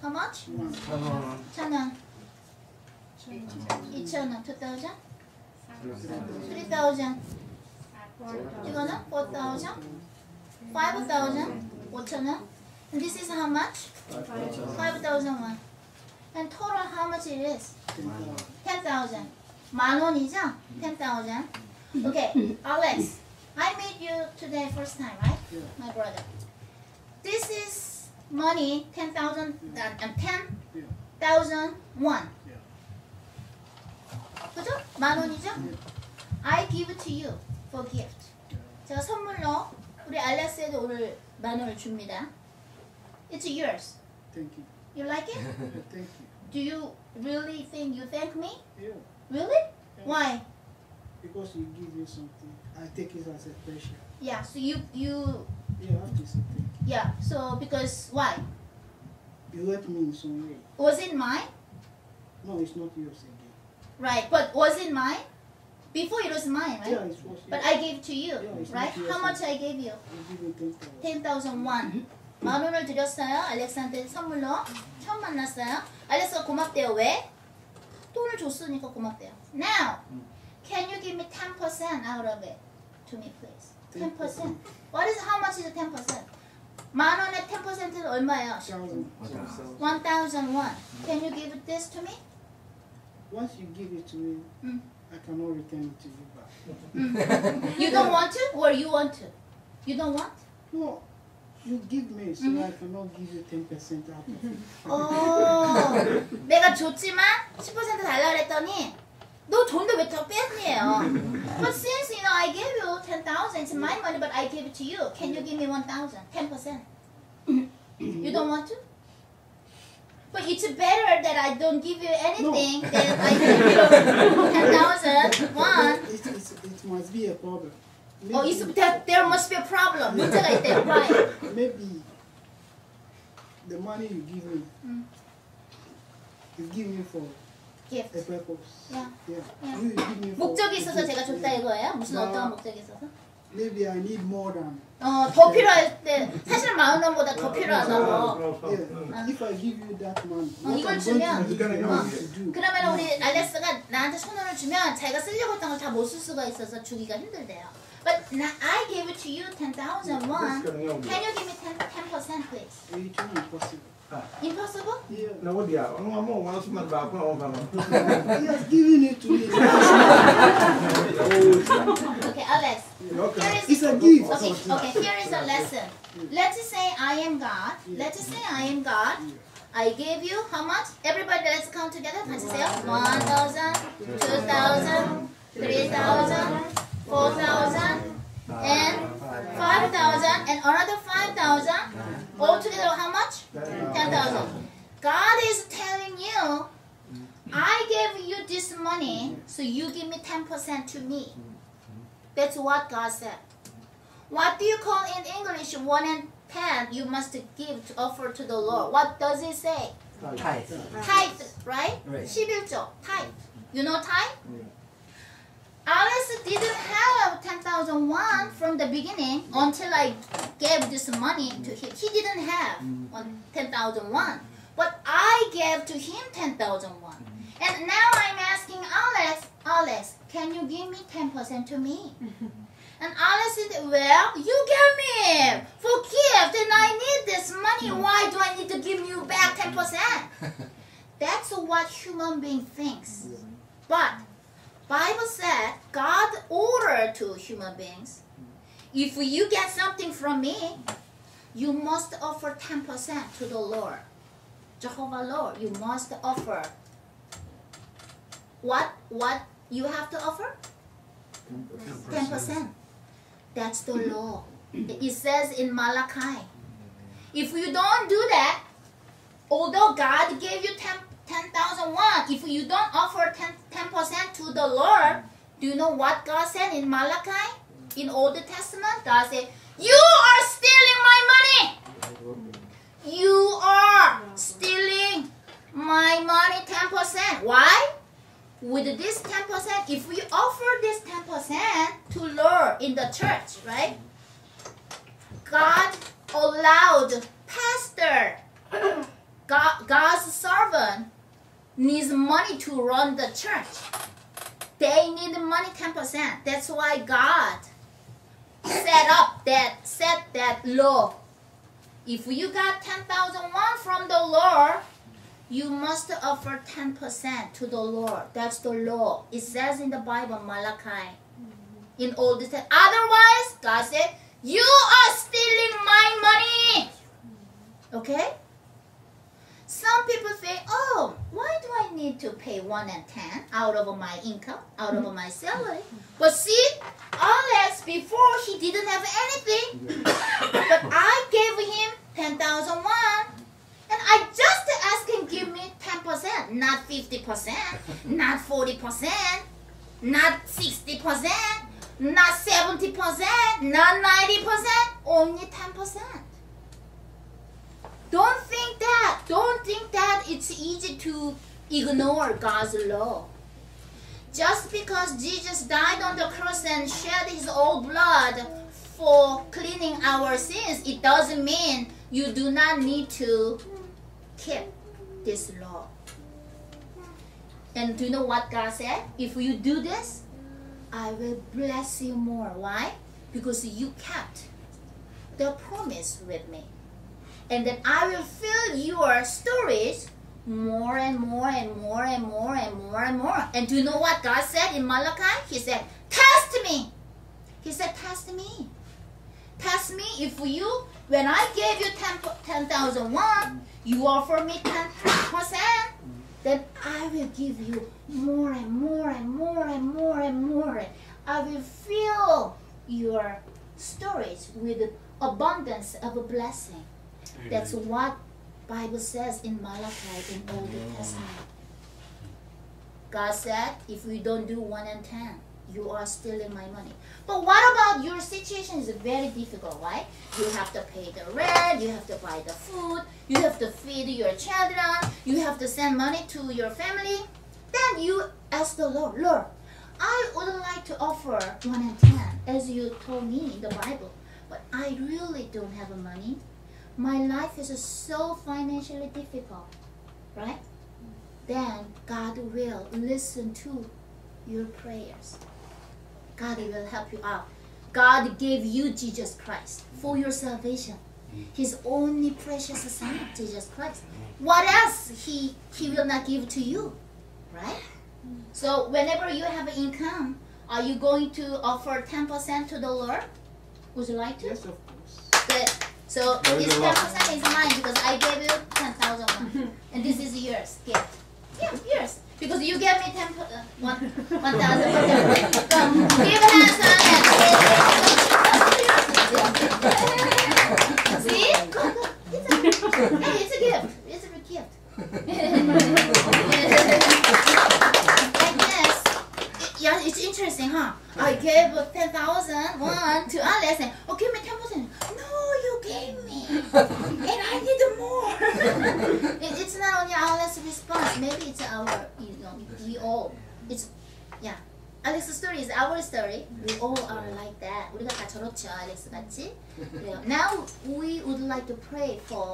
How much? 1,000원. 2,000원. 2,000? 3,000. 이거는 4,000. 5,000. 5,000원. And this is how much? 5,001. And total how much it is? 10,000. 10,000이죠? 10,000. Okay, Alex. I met you today first time, right? My brother. This is money 10,000 10,001. 그죠? 10,000이죠? I give it to you for gift. 제가 선물로 우리 알렉스에도 오늘 10,000원을 줍니다. It's yours. Thank you. You like it? Thank you. Do you really think you thank me? Yeah. Really? Yeah. Why? Because you give me something, I take it as a pressure. Yeah. So you Yeah, I have to say thank you. yeah. So because why? You helped me in some way. Was it mine? No, it's not yours again. Right. But was it mine? Before it was mine, right? Yeah, it was But yours. I gave to you, Yeah, it's right? not yours. How much I gave you? I give you 10,000. 10,001. 10,000원을 드렸어요. 알렉스한테 선물로. 처음 만났어요. 알렉스가 고맙대요. 왜? 돈을 줬으니까 고맙대요. Now, can you give me 10% out of it to me, please? 10%. What is how much is 10%? 10,000원의 10%는 얼마예요? 1,001. Can you give this to me? Once you give it to me, I cannot return it to you back. You don't want to, or you want to? You don't want? No, you give me, so I cannot give you 10% out of it. 내가 줬지만 10% 달라 그랬더니 너 줬는데 왜 더 뺐니요? But since I gave you 10,000, it's my money, but I gave it to you. Can you give me 1,000? 10%. You don't want to? But it's better that I don't give you anything than I give you 10,000. It must be a problem. There must be a problem. 문제가 있대요. Why? Maybe the money you give me, you give me for Gift. a purpose. Yeah. Yeah. Yeah. You give me for 목적이 a 있어서 gift. 제가 줬다 이거예요? 무슨 어떤 목적이 있어서? Maybe I need more than. 더 필요할 때 사실 10,000원보다 더 필요하다고. Yeah. If I give you that money, what 이걸 I'm 주면 going to do? 그러면 우리 알렉스가 나한테 1,000원을 주면 자기가 쓰려고 했던 걸 다 못 쓸 수가 있어서 주기가 힘들대요. But now I gave it to you 10,001. Can you give me 10% please? It's impossible. Impossible? Yeah. No, what dia? Ano nga mo? Wala suman ba ako? He has given it to me. Okay, Alex. Here is, It's a gift. okay, here is a lesson. Let's say I am God. Let's say I am God. I gave you how much? Everybody, let's count together. 같이 세요. 1,000, 2,000, 3,000, 4,000, and 5,000, and another 5,000. All together, how much? 10,000. God is telling you, I gave you this money, so you give me 10% to me. That's what God said. What do you call in English 1 and 10? You must give to offer to the Lord. What does it say? Tithe. Tithe, right? Right. 십일조, tithe. You know tithe? Alice didn't have 10,001 from the beginning until I gave this money to him. He didn't have 10,001, but I gave to him 10,001. And now I'm asking Alice, can you give me 10% to me? And Alice said, well, you gave me for gift and I need this money. Why do I need to give you back 10%? That's what human being thinks. But Bible said God ordered to human beings, if you get something from me, you must offer 10% to the Lord. Jehovah Lord, you must offer. What you have to offer? 10%. That's the law. It says in Malachi. If you don't do that, although God gave you 10,001, if you don't offer 10% to the Lord, do you know what God said in Malachi? In Old Testament, God said, you are stealing my money. You are stealing my money 10%. Why? With this 10%, if we offer this 10% to Lord in the church, right? God allowed pastor God's servant needs money to run the church. They need money 10%. That's why God set that law. If you got 10,000 won from the Lord, you must offer 10% to the Lord. That's the law. It says in the Bible, Malachi. In Old Testament. Otherwise, God said, you are stealing my money. Okay? Some people think, oh, why do I need to pay 1 and 10 out of my income, out of my salary? But see, Alex, before he didn't have anything, but I gave him 10,000 won, and I just asked him give me 10%, not 50%, not 40%, not 60%, not 70%, not 90%, only 10%. Don't think that it's easy to ignore God's law. Just because Jesus died on the cross and shed his own blood for cleaning our sins, it doesn't mean you do not need to keep this law. And do you know what God said? If you do this, I will bless you more. Why? Because you kept the promise with me. And then I will fill your storage more and more and more and more and more and more. And do you know what God said in Malachi? He said, test me. He said, test me. Test me if you, when I gave you 10,000 won, you offer me 10%, then I will give you more and more and more and more and more. I will fill your storage with abundance of a blessing. That's what Bible says in Malachi in Old Testament. God said, if we don't do 1 and 10, you are stealing my money. But what about your situation is very difficult, right? You have to pay the rent, you have to buy the food, you have to feed your children, you have to send money to your family. Then you ask the Lord, Lord, I would like to offer 1 and 10, as you told me in the Bible, but I really don't have money. My life is so financially difficult, right? Then God will listen to your prayers. God will help you out. God gave you Jesus Christ for your salvation. His only precious son, Jesus Christ. What else he will not give to you, right? So whenever you have income, are you going to offer 10% to the Lord? Would you like to? Yes, of course. So this 10% is mine because I gave you 10,000 and this is yours gift. Yeah, yours. Because you gave me 1,000. Give Hae Sun. See? It's a gift. It's a gift. Like this. Yeah, it's interesting, huh? I gave 10,000 won to Alex and give me 10%. No, you gave me, and I need more. It's not only Alex's response. Maybe it's our, we all. It's, yeah. Alex's story is our story. We all are like that. 우리가 다 저렇죠, 알렉스 같이. Now we would like to pray for